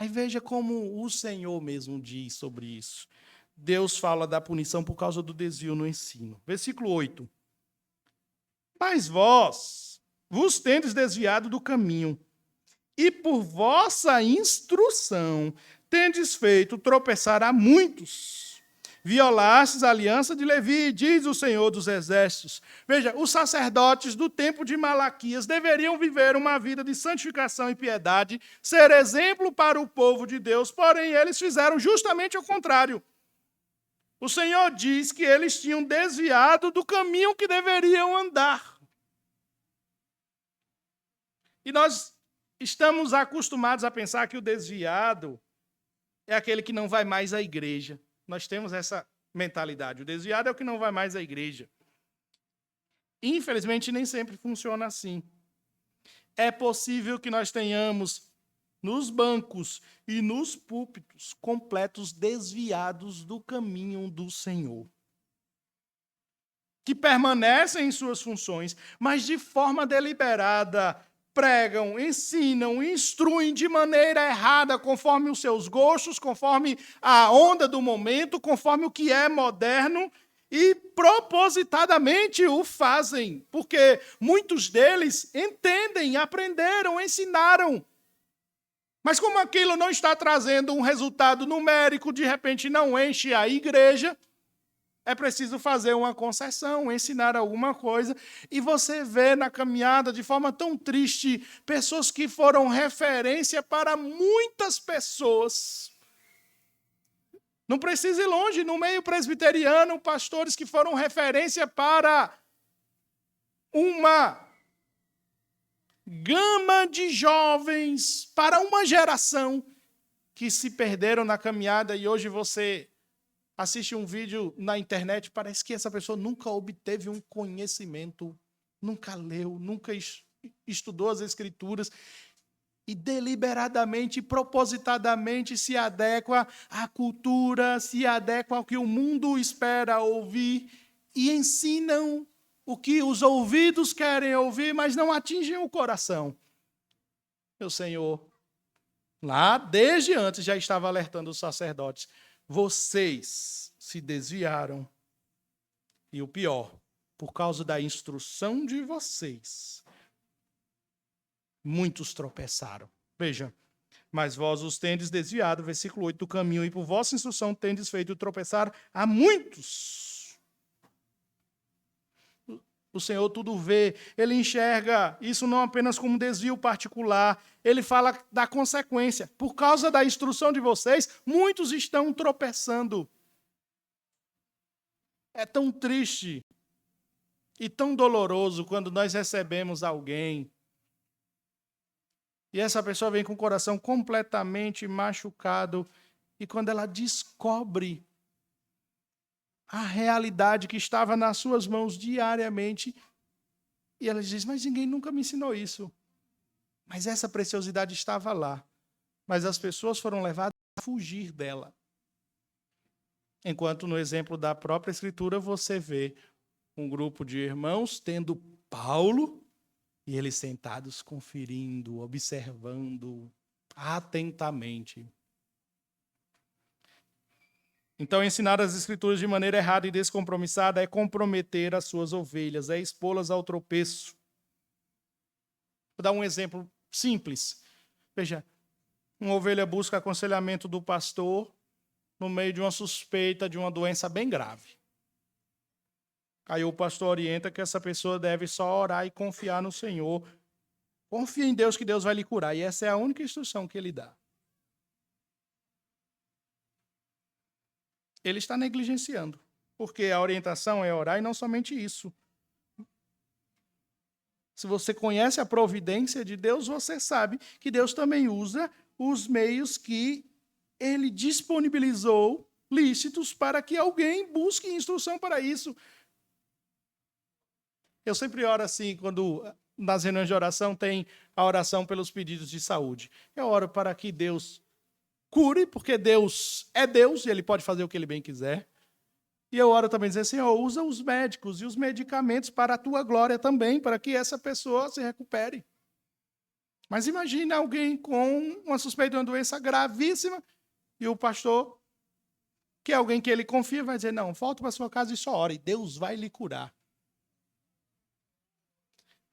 Aí veja como o Senhor mesmo diz sobre isso. Deus fala da punição por causa do desvio no ensino. Versículo 8. Mas vós vos tendes desviado do caminho, e por vossa instrução tendes feito tropeçar a muitos. violastes a aliança de Levi, diz o Senhor dos Exércitos. Veja, os sacerdotes do tempo de Malaquias deveriam viver uma vida de santificação e piedade, ser exemplo para o povo de Deus, porém eles fizeram justamente o contrário. O Senhor diz que eles tinham desviado do caminho que deveriam andar. E nós estamos acostumados a pensar que o desviado é aquele que não vai mais à igreja. Nós temos essa mentalidade. O desviado é o que não vai mais à igreja. Infelizmente, nem sempre funciona assim. É possível que nós tenhamos nos bancos e nos púlpitos completos desviados do caminho do Senhor, que permanecem em suas funções, mas de forma deliberada pregam, ensinam, instruem de maneira errada, conforme os seus gostos, conforme a onda do momento, conforme o que é moderno, e propositadamente o fazem, porque muitos deles entendem, aprenderam, ensinaram. Mas como aquilo não está trazendo um resultado numérico, de repente não enche a igreja, é preciso fazer uma concessão, ensinar alguma coisa. E você vê na caminhada, de forma tão triste, pessoas que foram referência para muitas pessoas. Não precisa ir longe, no meio presbiteriano, pastores que foram referência para uma gama de jovens, para uma geração que se perderam na caminhada e hoje você assiste um vídeo na internet, parece que essa pessoa nunca obteve um conhecimento, nunca leu, nunca estudou as Escrituras e deliberadamente, propositadamente se adequa à cultura, se adequa ao que o mundo espera ouvir e ensinam o que os ouvidos querem ouvir, mas não atingem o coração. Meu Senhor, lá desde antes já estava alertando os sacerdotes. Vocês se desviaram. E o pior, por causa da instrução de vocês, muitos tropeçaram. Veja, mas vós os tendes desviado, versículo 8, do caminho, e por vossa instrução tendes feito tropeçar a muitos. O Senhor tudo vê, Ele enxerga isso não apenas como um desvio particular, Ele fala da consequência. Por causa da instrução de vocês, muitos estão tropeçando. É tão triste e tão doloroso quando nós recebemos alguém e essa pessoa vem com o coração completamente machucado e quando ela descobre a realidade que estava nas suas mãos diariamente, e ela diz, mas ninguém nunca me ensinou isso. Mas essa preciosidade estava lá. Mas as pessoas foram levadas a fugir dela. Enquanto no exemplo da própria Escritura você vê um grupo de irmãos tendo Paulo e eles sentados conferindo, observando atentamente. Então, ensinar as Escrituras de maneira errada e descompromissada é comprometer as suas ovelhas, é expô-las ao tropeço. Vou dar um exemplo simples. Veja, uma ovelha busca aconselhamento do pastor no meio de uma suspeita de uma doença bem grave. Aí o pastor orienta que essa pessoa deve só orar e confiar no Senhor. Confia em Deus que Deus vai lhe curar. E essa é a única instrução que ele dá. Ele está negligenciando, porque a orientação é orar e não somente isso. Se você conhece a providência de Deus, você sabe que Deus também usa os meios que Ele disponibilizou lícitos para que alguém busque instrução para isso. Eu sempre oro assim, quando nas reuniões de oração tem a oração pelos pedidos de saúde. Eu oro para que Deus cure, porque Deus é Deus e Ele pode fazer o que Ele bem quiser. E eu oro também dizendo, Senhor, usa os médicos e os medicamentos para a Tua glória também, para que essa pessoa se recupere. Mas imagine alguém com uma suspeita de uma doença gravíssima e o pastor, que é alguém que ele confia, vai dizer, não, volta para sua casa e só ora, e Deus vai lhe curar.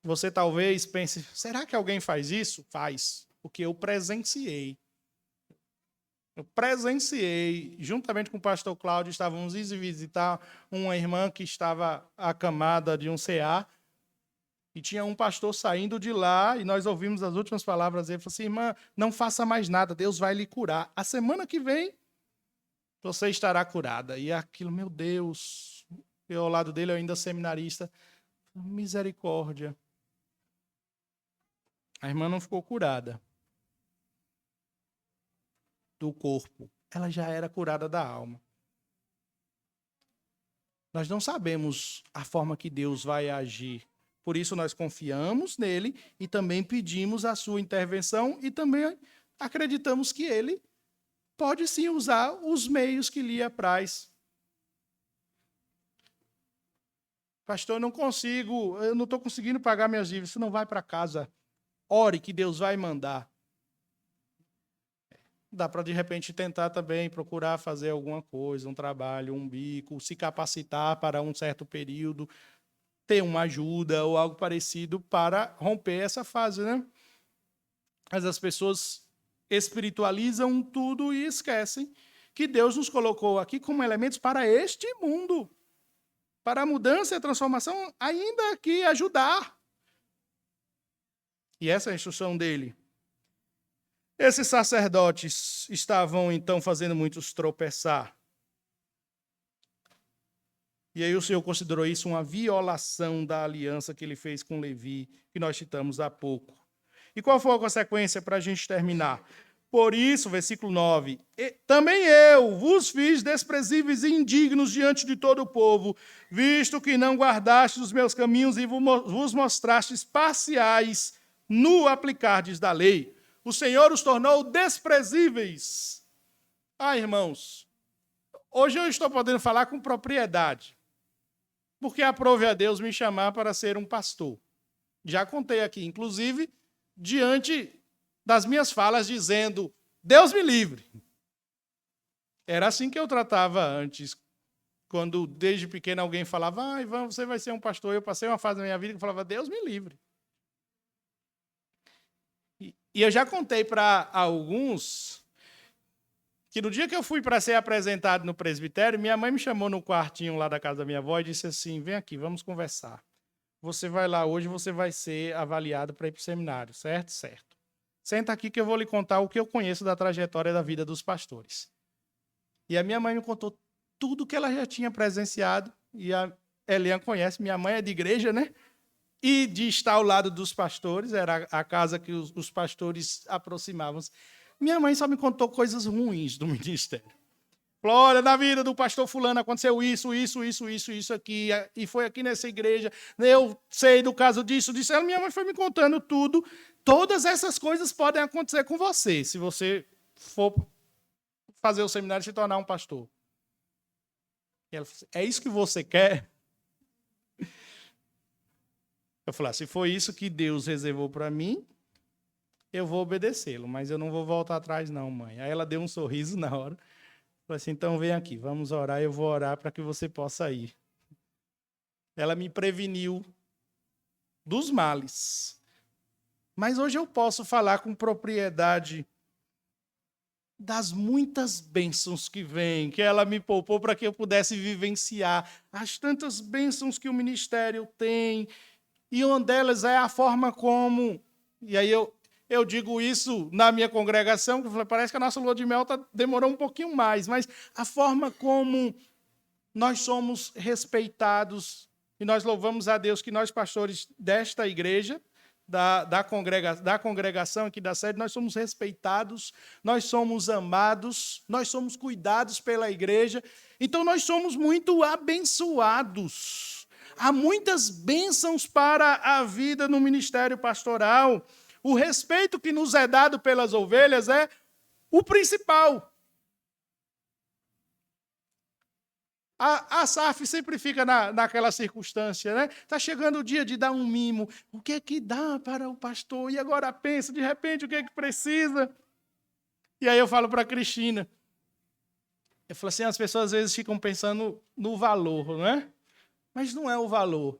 Você talvez pense, será que alguém faz isso? Faz, porque eu presenciei. Eu presenciei, juntamente com o pastor Cláudio, estávamos indo visitar uma irmã que estava acamada de um CA, e tinha um pastor saindo de lá, e nós ouvimos as últimas palavras dele, falou assim, irmã, não faça mais nada, Deus vai lhe curar. A semana que vem, você estará curada. E aquilo, meu Deus, eu ao lado dele, eu ainda seminarista, misericórdia. A irmã não ficou curada do corpo, ela já era curada da alma. Nós não sabemos a forma que Deus vai agir. Por isso nós confiamos nele e também pedimos a sua intervenção e também acreditamos que ele pode sim usar os meios que lhe apraz. Pastor, eu não estou conseguindo pagar minhas dívidas. Você não vai para casa. Ore que Deus vai mandar. Dá para, de repente, tentar também procurar fazer alguma coisa, um trabalho, um bico, se capacitar para um certo período, ter uma ajuda ou algo parecido para romper essa fase, né? Mas as pessoas espiritualizam tudo e esquecem que Deus nos colocou aqui como elementos para este mundo, para a mudança e a transformação, ainda aqui ajudar. E essa é a instrução dele. Esses sacerdotes estavam, então, fazendo muitos tropeçar. E aí o Senhor considerou isso uma violação da aliança que ele fez com Levi, que nós citamos há pouco. E qual foi a consequência para a gente terminar? Por isso, versículo 9, também eu vos fiz desprezíveis e indignos diante de todo o povo, visto que não guardastes os meus caminhos e vos mostrastes parciais no aplicardes da lei. O Senhor os tornou desprezíveis. Irmãos, hoje eu estou podendo falar com propriedade, porque aprove a Deus me chamar para ser um pastor. Já contei aqui, inclusive, diante das minhas falas, dizendo, Deus me livre. Era assim que eu tratava antes, quando desde pequeno alguém falava, Ivan, você vai ser um pastor. Eu passei uma fase da minha vida que eu falava, Deus me livre. E eu já contei para alguns que no dia que eu fui para ser apresentado no presbitério, minha mãe me chamou no quartinho lá da casa da minha avó e disse assim, vem aqui, vamos conversar. Você vai lá hoje, você vai ser avaliado para ir para o seminário, certo? Certo. Senta aqui que eu vou lhe contar o que eu conheço da trajetória da vida dos pastores. E a minha mãe me contou tudo que ela já tinha presenciado, e a Eliane conhece, minha mãe é de igreja, né? E de estar ao lado dos pastores, era a casa que os pastores aproximavam-se. Minha mãe só me contou coisas ruins do ministério. Falou, olha, na vida do pastor fulano aconteceu isso aqui, e foi aqui nessa igreja, eu sei do caso disso. Minha mãe foi me contando tudo. Todas essas coisas podem acontecer com você, se você for fazer o seminário e se tornar um pastor. E ela falou assim, é isso que você quer? Eu falei, se for isso que Deus reservou para mim, eu vou obedecê-lo, mas eu não vou voltar atrás não, mãe. Aí ela deu um sorriso na hora. Falei assim, então vem aqui, vamos orar, eu vou orar para que você possa ir. Ela me preveniu dos males. Mas hoje eu posso falar com propriedade das muitas bênçãos que vêm, que ela me poupou para que eu pudesse vivenciar. As tantas bênçãos que o ministério tem, e uma delas é a forma como... E aí eu digo isso na minha congregação, que eu falei, parece que a nossa lua de mel demorou um pouquinho mais, mas a forma como nós somos respeitados, e nós louvamos a Deus que nós, pastores desta igreja, da congregação aqui da sede, nós somos respeitados, nós somos amados, nós somos cuidados pela igreja, então nós somos muito abençoados. Há muitas bênçãos para a vida no ministério pastoral. O respeito que nos é dado pelas ovelhas é o principal. A SAF sempre fica naquela circunstância, né? Está chegando o dia de dar um mimo. O que é que dá para o pastor? E agora pensa, de repente, o que é que precisa? E aí eu falo para a Cristina. Eu falo assim, as pessoas às vezes ficam pensando no valor, né? Mas não é o valor.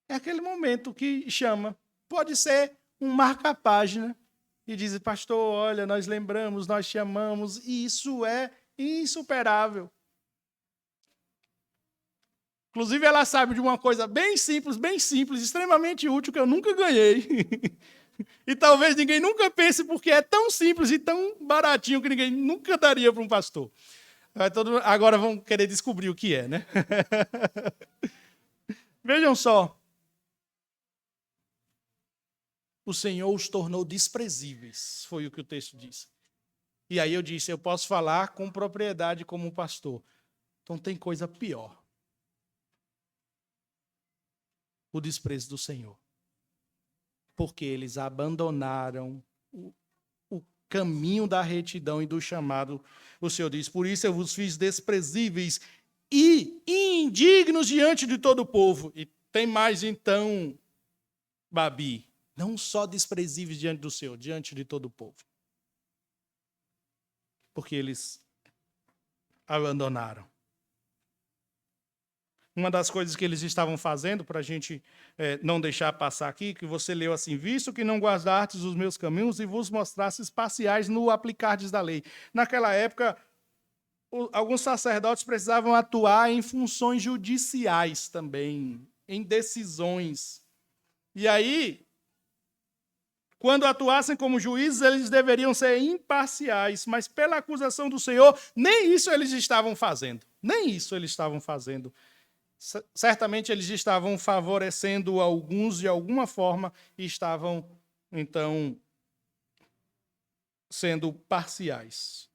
É aquele momento que chama. Pode ser um marca-página e dizem, pastor, olha, nós lembramos, nós te amamos, e isso é insuperável. Inclusive, ela sabe de uma coisa bem simples, extremamente útil, que eu nunca ganhei. E talvez ninguém nunca pense, porque é tão simples e tão baratinho que ninguém nunca daria para um pastor. Agora vão querer descobrir o que é, né? Vejam só. O Senhor os tornou desprezíveis, foi o que o texto diz. E aí eu disse, eu posso falar com propriedade como pastor. Então tem coisa pior. O desprezo do Senhor. Porque eles abandonaram o caminho da retidão e do chamado. O Senhor diz, por isso eu vos fiz desprezíveis e indignos diante de todo o povo. E tem mais então, Babi, não só desprezíveis diante do Senhor, diante de todo o povo. Porque eles abandonaram. Uma das coisas que eles estavam fazendo, para a gente não deixar passar aqui, que você leu assim, visto que não guardastes os meus caminhos e vos mostrastes parciais no aplicardes da lei. Naquela época, alguns sacerdotes precisavam atuar em funções judiciais também, em decisões. E aí, quando atuassem como juízes, eles deveriam ser imparciais, mas pela acusação do Senhor, nem isso eles estavam fazendo. Nem isso eles estavam fazendo. Certamente eles estavam favorecendo alguns de alguma forma e estavam, então, sendo parciais.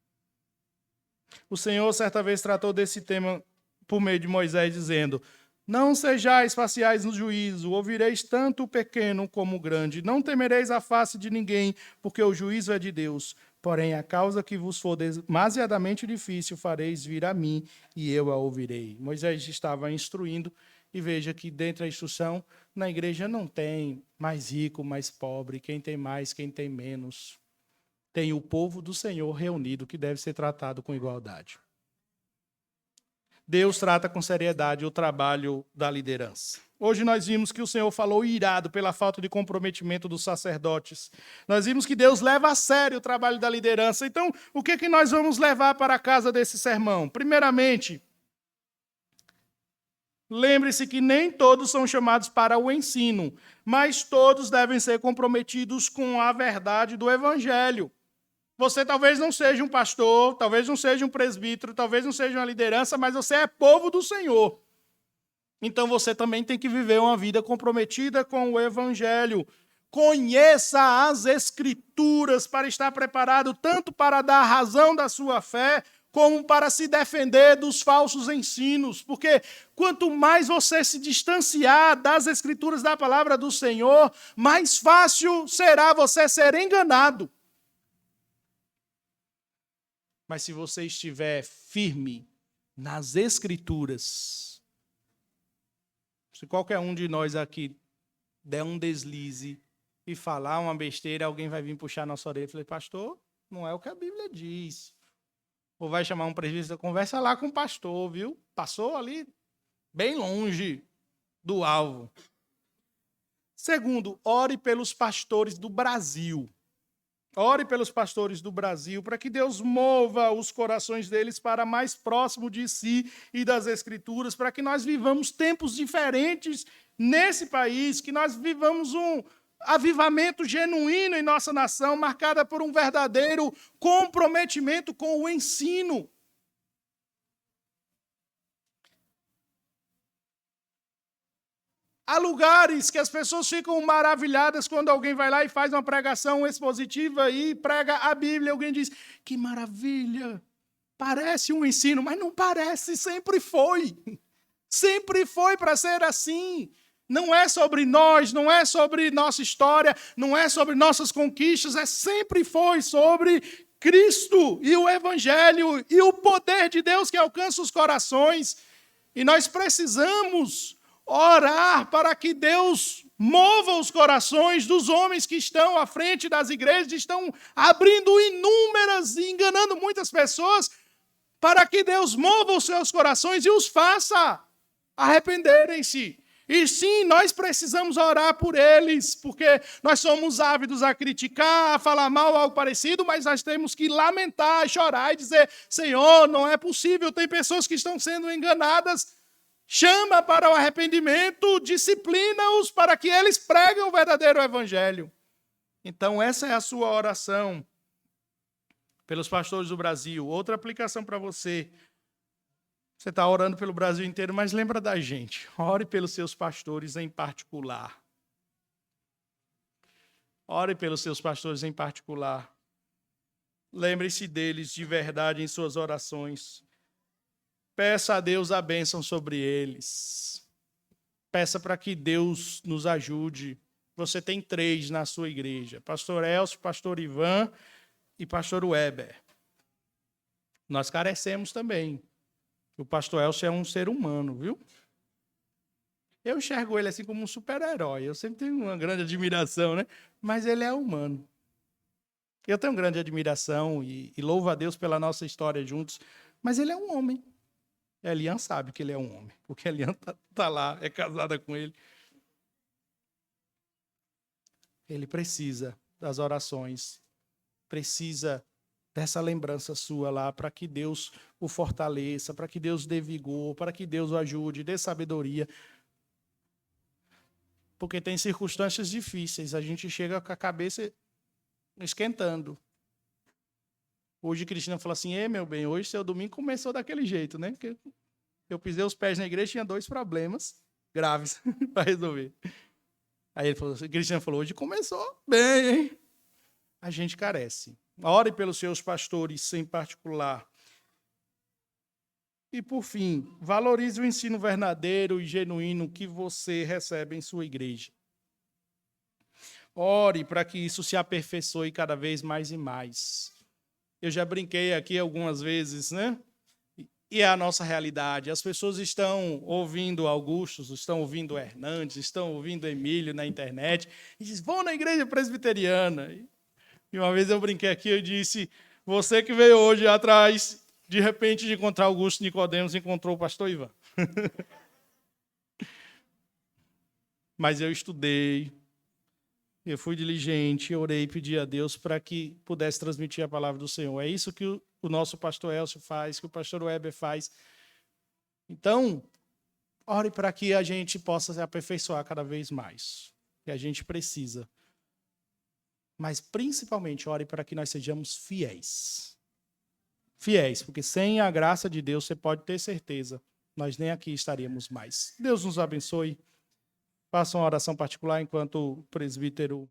O Senhor, certa vez, tratou desse tema por meio de Moisés, dizendo, não sejais parciais no juízo, ouvireis tanto o pequeno como o grande, não temereis a face de ninguém, porque o juízo é de Deus. Porém, a causa que vos for demasiadamente difícil, fareis vir a mim, e eu a ouvirei. Moisés estava instruindo, e veja que dentro da instrução, na igreja não tem mais rico, mais pobre, quem tem mais, quem tem menos. Tem o povo do Senhor reunido, que deve ser tratado com igualdade. Deus trata com seriedade o trabalho da liderança. Hoje nós vimos que o Senhor falou irado pela falta de comprometimento dos sacerdotes. Nós vimos que Deus leva a sério o trabalho da liderança. Então, o que nós vamos levar para a casa desse sermão? Primeiramente, lembre-se que nem todos são chamados para o ensino, mas todos devem ser comprometidos com a verdade do Evangelho. Você talvez não seja um pastor, talvez não seja um presbítero, talvez não seja uma liderança, mas você é povo do Senhor. Então você também tem que viver uma vida comprometida com o Evangelho. Conheça as Escrituras para estar preparado tanto para dar razão da sua fé, como para se defender dos falsos ensinos. Porque quanto mais você se distanciar das Escrituras, da palavra do Senhor, mais fácil será você ser enganado. Mas se você estiver firme nas Escrituras, se qualquer um de nós aqui der um deslize e falar uma besteira, alguém vai vir puxar nossa orelha e falar, pastor, não é o que a Bíblia diz. Ou vai chamar um presbítero, conversa lá com o pastor, viu? Passou ali bem longe do alvo. Segundo, ore pelos pastores do Brasil. Ore pelos pastores do Brasil, para que Deus mova os corações deles para mais próximo de si e das Escrituras, para que nós vivamos tempos diferentes nesse país, que nós vivamos um avivamento genuíno em nossa nação, marcada por um verdadeiro comprometimento com o ensino. Há lugares que as pessoas ficam maravilhadas quando alguém vai lá e faz uma pregação expositiva e prega a Bíblia. Alguém diz, que maravilha, parece um ensino, mas não parece, sempre foi. Sempre foi para ser assim. Não é sobre nós, não é sobre nossa história, não é sobre nossas conquistas, sempre foi sobre Cristo e o Evangelho e o poder de Deus que alcança os corações. E nós precisamos orar para que Deus mova os corações dos homens que estão à frente das igrejas, estão abrindo inúmeras e enganando muitas pessoas, para que Deus mova os seus corações e os faça arrependerem-se. E sim, nós precisamos orar por eles, porque nós somos ávidos a criticar, a falar mal, algo parecido, mas nós temos que lamentar, chorar e dizer: Senhor, não é possível, tem pessoas que estão sendo enganadas. Chama para o arrependimento, disciplina-os para que eles preguem o verdadeiro evangelho. Então, essa é a sua oração pelos pastores do Brasil. Outra aplicação para você. Você está orando pelo Brasil inteiro, mas lembra da gente. Ore pelos seus pastores em particular. Ore pelos seus pastores em particular. Lembre-se deles de verdade em suas orações. Peça a Deus a bênção sobre eles. Peça para que Deus nos ajude. Você tem 3 na sua igreja: pastor Elcio, pastor Ivan e pastor Weber. Nós carecemos também. O pastor Elcio é um ser humano, viu? Eu enxergo ele assim como um super-herói. Eu sempre tenho uma grande admiração, né? Mas ele é humano. Eu tenho grande admiração e louvo a Deus pela nossa história juntos. Mas ele é um homem. A Eliane sabe que ele é um homem, porque a Eliane está lá, é casada com ele. Ele precisa das orações, precisa dessa lembrança sua lá, para que Deus o fortaleça, para que Deus dê vigor, para que Deus o ajude, dê sabedoria. Porque tem circunstâncias difíceis, a gente chega com a cabeça esquentando. Hoje Cristina falou assim: meu bem, hoje seu domingo começou daquele jeito, né? Porque eu pisei os pés na igreja e tinha 2 problemas graves para resolver. Aí ele falou, Cristina falou: hoje começou bem, hein? A gente carece. Ore pelos seus pastores em particular. E, por fim, valorize o ensino verdadeiro e genuíno que você recebe em sua igreja. Ore para que isso se aperfeiçoe cada vez mais e mais. Eu já brinquei aqui algumas vezes, né? E é a nossa realidade. As pessoas estão ouvindo Augustus, estão ouvindo Hernandes, estão ouvindo Emílio na internet, e dizem: vão na igreja presbiteriana. E uma vez eu brinquei aqui, eu disse: você que veio hoje atrás, de repente, de encontrar Augusto Nicodemos, encontrou o pastor Ivan. Mas eu estudei, eu fui diligente, orei e pedi a Deus para que pudesse transmitir a palavra do Senhor. É isso que o nosso pastor Elcio faz, que o pastor Weber faz. Então, ore para que a gente possa se aperfeiçoar cada vez mais, que a gente precisa. Mas, principalmente, ore para que nós sejamos fiéis. Fiéis, porque sem a graça de Deus, você pode ter certeza, nós nem aqui estaríamos mais. Deus nos abençoe. Faça uma oração particular enquanto o presbítero